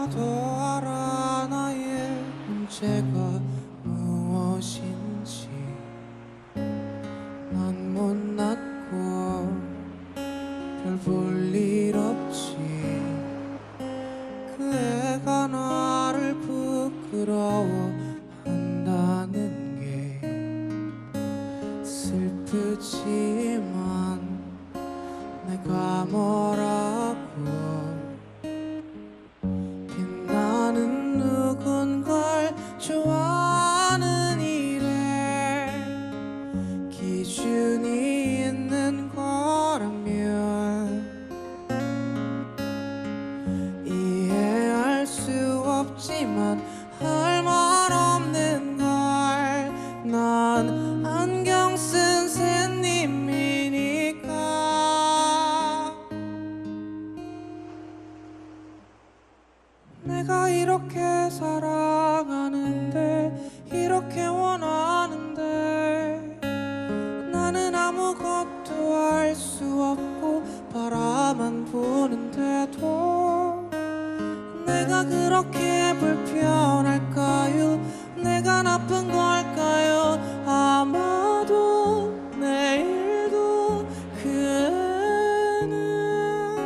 나도 알아 나의 문제가 무엇인지. 난 못났고 별 볼 일 없지. 그 애가 나를 부끄러워한다는 게 슬프지만 내가 뭐라고. 빛나는 누군가를 좋아하는 일에 기준이 있는 거라면 이해할 수 없지만 할 말 없는 걸. 난 안경 쓴 새님이니까. 내가 이렇게 사랑하는데 이렇게 원하는데 나는 아무것도 할 수 없고 바라만 보는데도 내가 그렇게 불편할까요? 내가 나쁜 걸까요? 아마도 내일도 그 애는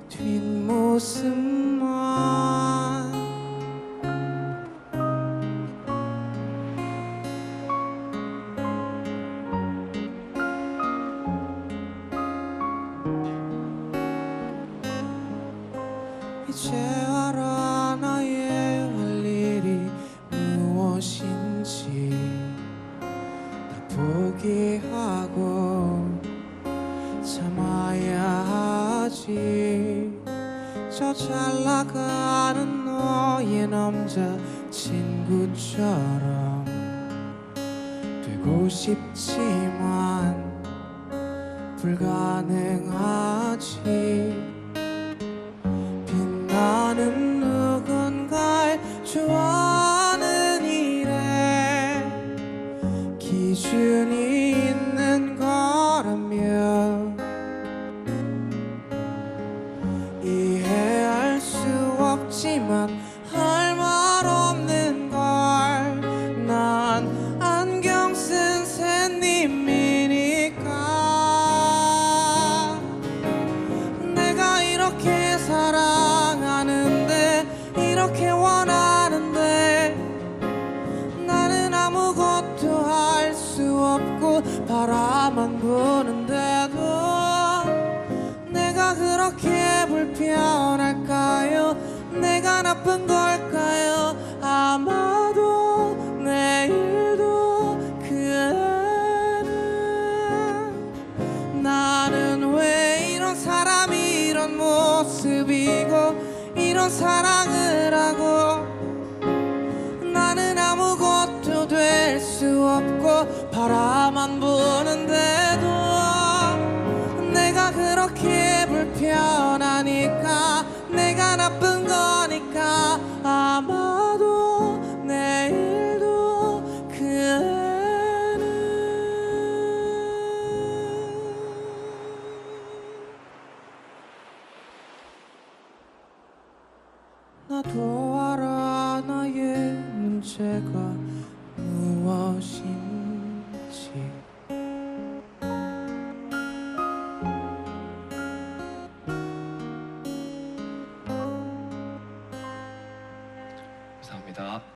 뒷모습만. 이제 알아 나의 할 일이 무엇인지. 다 포기하고 참아야 하지. 저 잘나가는 너의 남자 친구처럼 되고 싶지만 불가능하지. 나는 누군가를 좋아하는 일에 기준이 있는 거라며 이해할 수 없지만 할 말 없는 걸. 난 안경 쓴 새님이니까. 내가 이렇게 사랑하는데 이렇게 원하는데 나는 아무것도 할 수 없고 바라만 보는데도 내가 그렇게 불편할까요? 내가 나쁜 걸까요? 아마도 내일도 그 애는 나는 왜 이런 사람이 이런 모습이고 이런 사랑을 하고 나는 아무것도 될 수 없고 바라만 보는데도 내가 그렇게 불편하니까 내가 나쁜 거니까 아마도 내일도 그 애는 나도 알아 나의 문제가 무엇인지. 감사합니다.